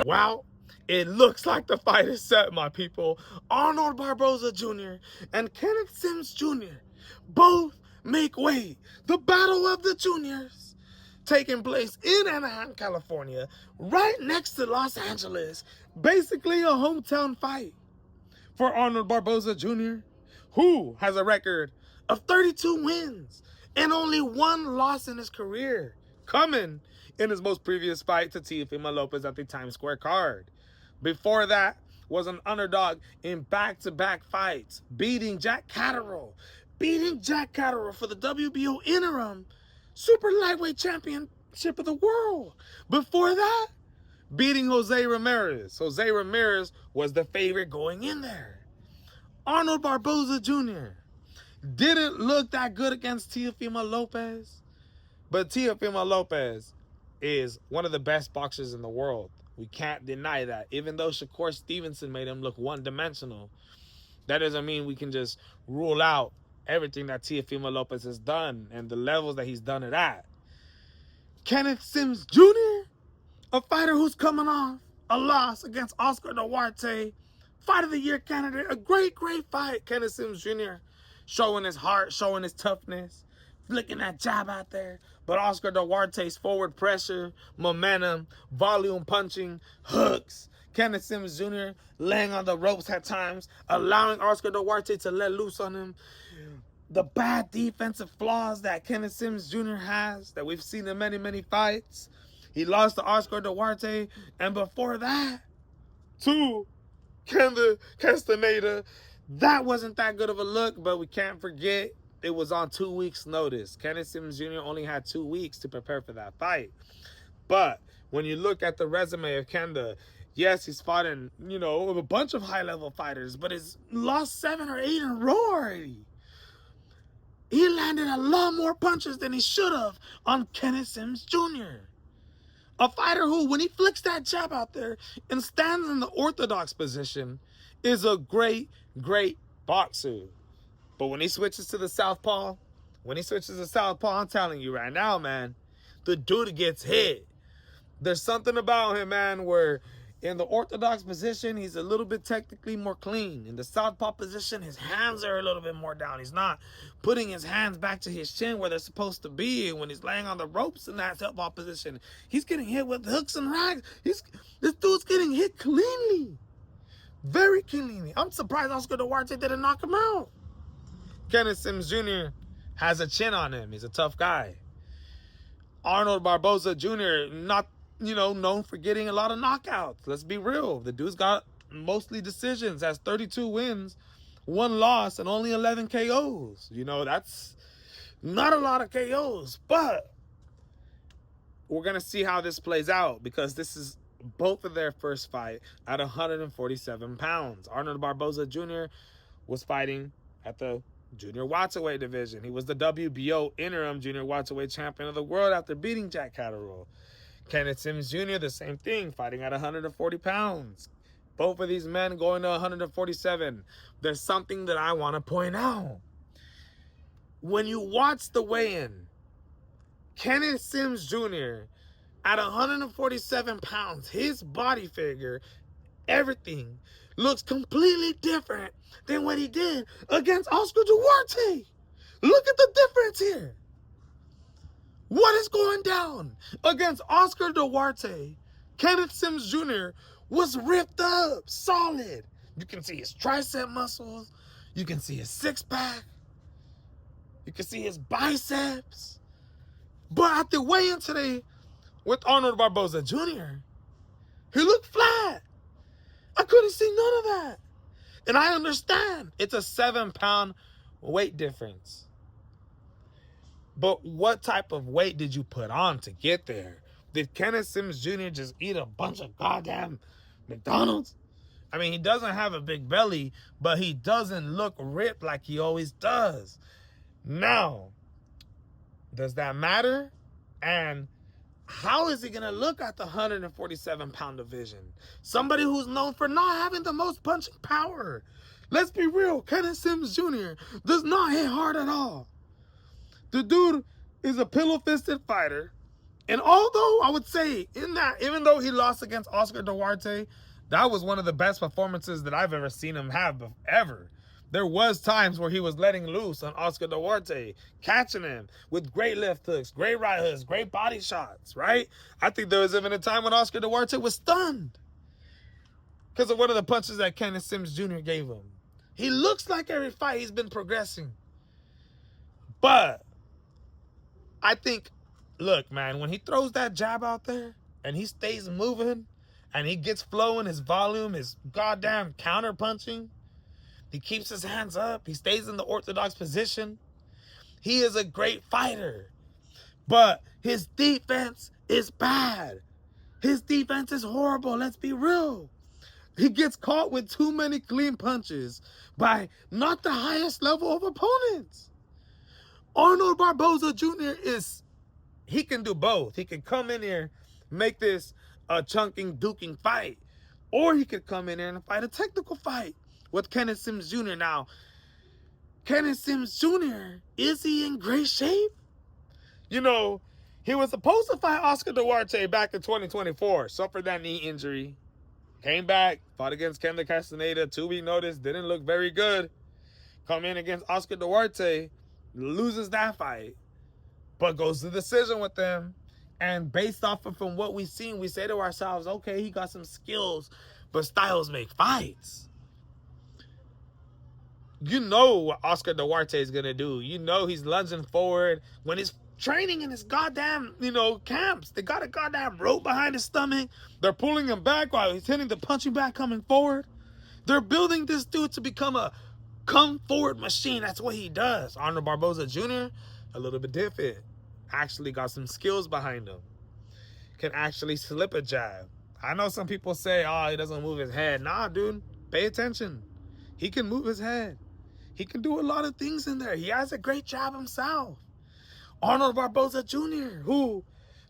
Wow, it looks like the fight is set, my people. Arnold Barboza Jr. and Kenneth Sims Jr. both make way. The Battle of the Juniors, taking place in Anaheim, California, right next to Los Angeles. Basically a hometown fight for Arnold Barboza Jr., who has a record of 32 wins and only 1 loss in his career, coming in his most previous fight to Teofimo Lopez at the Times Square card. Before that, was an underdog in back-to-back fights, beating Jack Catterall for the WBO interim super lightweight championship of the world. Before that, beating Jose Ramirez. Jose Ramirez was the favorite going in there. Arnold Barboza Jr. didn't look that good against Teofimo Lopez, but Teofimo Lopez is one of the best boxers in the world. We can't deny that. Even though Shakur Stevenson made him look one-dimensional, that doesn't mean we can just rule out everything that Teofimo Lopez has done and the levels that he's done it at. Kenneth Sims Jr., a fighter who's coming off a loss against Oscar Duarte, Fight of the Year candidate, a great fight. Kenneth Sims Jr. showing his heart, showing his toughness, flicking that jab out there. But Oscar Duarte's forward pressure, momentum, volume punching, hooks. Kenneth Sims Jr. laying on the ropes at times, allowing Oscar Duarte to let loose on him. The bad defensive flaws that Kenneth Sims Jr. has, that we've seen in many fights. He lost to Oscar Duarte, and before that, to Kenneth Castaneda. That wasn't that good of a look, but we can't forget it was on 2 weeks' notice. Kenneth Sims Jr. only had 2 weeks to prepare for that fight. But when you look at the resume of Kenda, yes, he's fought in, a bunch of high-level fighters, but he's lost 7 or 8 in a row already. He landed a lot more punches than he should have on Kenneth Sims Jr. A fighter who, when he flicks that jab out there and stands in the orthodox position, is a great boxer. But when he switches to the southpaw, I'm telling you right now, man, the dude gets hit. There's something about him, man, where in the orthodox position, he's a little bit technically more clean. In the southpaw position, his hands are a little bit more down. He's not putting his hands back to his chin where they're supposed to be. And when he's laying on the ropes in that southpaw position, he's getting hit with hooks and rags. This dude's getting hit cleanly. Very cleanly. I'm surprised Oscar Duarte didn't knock him out. Kenneth Sims Jr. has a chin on him. He's a tough guy. Arnold Barboza Jr., not known for getting a lot of knockouts. Let's be real. The dude's got mostly decisions, has 32 wins, 1 loss, and only 11 KOs. That's not a lot of KOs. But we're going to see how this plays out, because this is both of their first fight at 147 pounds. Arnold Barboza Jr. was fighting at the junior welterweight division. He was the WBO interim junior welterweight champion of the world after beating Jack Catterall. Kenneth Sims Jr., the same thing, fighting at 140 pounds. Both of these men going to 147. There's something that I want to point out. When you watch the weigh-in, Kenneth Sims Jr., at 147 pounds, his body figure, everything, looks completely different than what he did against Oscar Duarte. Look at the difference here. What is going down? Against Oscar Duarte, Kenneth Sims Jr. was ripped up, solid. You can see his tricep muscles. You can see his six-pack. You can see his biceps. But at the weigh-in today with Arnold Barboza Jr., he looked flat. I couldn't see none of that. And I understand it's a 7-pound weight difference. But what type of weight did you put on to get there? Did Kenneth Sims Jr. just eat a bunch of goddamn McDonald's? I mean, he doesn't have a big belly, but he doesn't look ripped like he always does. Now, does that matter? And how is he going to look at the 147-pound division? Somebody who's known for not having the most punching power. Let's be real. Kenneth Sims Jr. does not hit hard at all. The dude is a pillow-fisted fighter. And although I would say in that, even though he lost against Oscar Duarte, that was one of the best performances that I've ever seen him have, ever. There was times where he was letting loose on Oscar Duarte, catching him with great left hooks, great right hooks, great body shots, right? I think there was even a time when Oscar Duarte was stunned because of one of the punches that Kenneth Sims Jr. gave him. He looks like every fight he's been progressing. But I think, look, man, when he throws that jab out there and he stays moving and he gets flowing, his volume, his goddamn counter punching, he keeps his hands up, he stays in the orthodox position, he is a great fighter. But his defense is bad. His defense is horrible, let's be real. He gets caught with too many clean punches by not the highest level of opponents. Arnold Barboza Jr. he can do both. He can come in here, make this a chunking, duking fight. Or he could come in here and fight a technical fight with Kenneth Sims Jr. Now, Kenneth Sims Jr., is he in great shape? You know, he was supposed to fight Oscar Duarte back in 2024. Suffered that knee injury. Came back, fought against Kenneth Castaneda. 2-week notice, didn't look very good. Come in against Oscar Duarte, loses that fight, but goes to decision with them. And based off of from what we've seen, we say to ourselves, okay, he got some skills, but styles make fights. You know what Oscar Duarte is going to do. You know he's lunging forward. When he's training in his goddamn, camps, they got a goddamn rope behind his stomach. They're pulling him back while he's hitting the punching back coming forward. They're building this dude to become a come forward machine. That's what he does. Arnold Barboza Jr., a little bit different. Actually got some skills behind him. Can actually slip a jab. I know some people say, oh, he doesn't move his head. Nah, dude, pay attention. He can move his head. He can do a lot of things in there. He has a great jab himself. Arnold Barboza Jr., who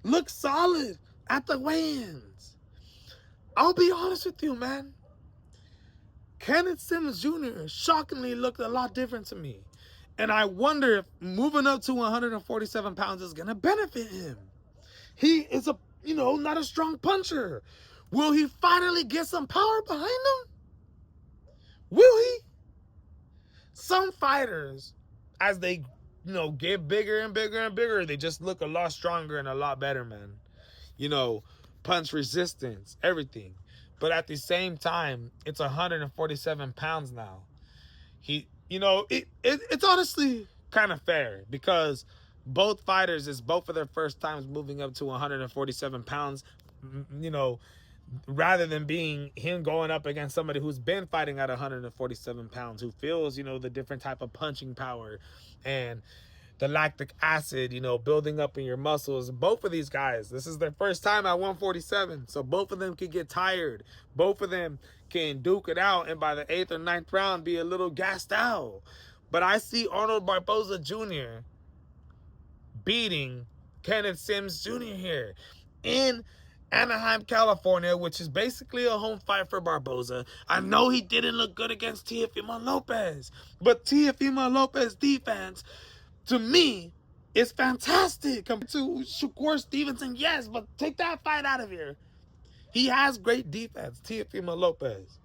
looks solid at the weigh-ins. I'll be honest with you, man. Kenneth Sims Jr. shockingly looked a lot different to me. And I wonder if moving up to 147 pounds is going to benefit him. He is not a strong puncher. Will he finally get some power behind him? Will he? Some fighters, as they, get bigger and bigger and bigger, they just look a lot stronger and a lot better, man. Punch resistance, everything. But at the same time, it's 147 pounds now. It's honestly kind of fair because both fighters, it's both of their first times moving up to 147 pounds, rather than being him going up against somebody who's been fighting at 147 pounds, who feels, the different type of punching power and the lactic acid, building up in your muscles. Both of these guys, this is their first time at 147. So both of them can get tired. Both of them can duke it out. And by the 8th or 9th round, be a little gassed out. But I see Arnold Barboza Jr. beating Kenneth Sims Jr. here in Anaheim, California, which is basically a home fight for Barboza. I know he didn't look good against Teofimo Lopez. But Teofimo Lopez defense, to me, is fantastic. Compared to Shakur Stevenson, yes, but take that fight out of here. He has great defense, Teofimo Lopez.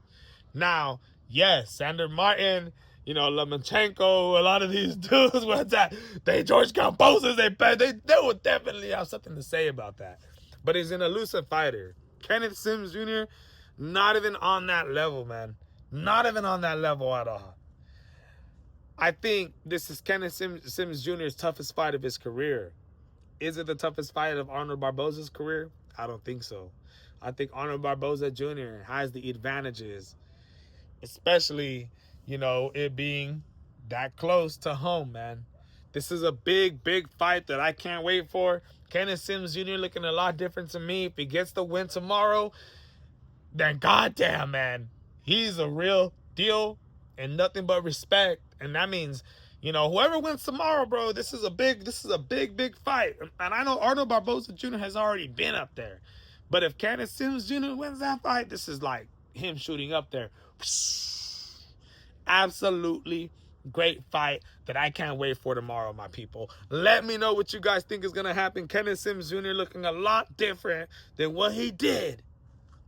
Now, yes, Sander Martin, Lomachenko, a lot of these dudes, George Kambosos, they would definitely have something to say about that. But he's an elusive fighter. Kenneth Sims Jr., not even on that level, man. Not even on that level at all. I think this is Kenneth Sims Jr.'s toughest fight of his career. Is it the toughest fight of Arnold Barboza's career? I don't think so. I think Arnold Barboza Jr. has the advantages, especially, it being that close to home, man. This is a big, big fight that I can't wait for. Kenneth Sims Jr. looking a lot different to me. If he gets the win tomorrow, then goddamn, man, He's a real deal and nothing but respect. And that means, you know, whoever wins tomorrow, bro, this is a big fight. And I know Arnold Barboza Jr. has already been up there. But if Kenneth Sims Jr. wins that fight, this is like him shooting up there. Absolutely great fight that I can't wait for tomorrow, my people. Let me know what you guys think is going to happen. Kenneth Sims Jr. looking a lot different than what he did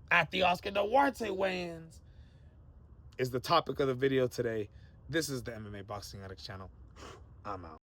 at the Oscar Duarte weigh-ins is the topic of the video today. This is the MMA Boxing Addicts channel. I'm out.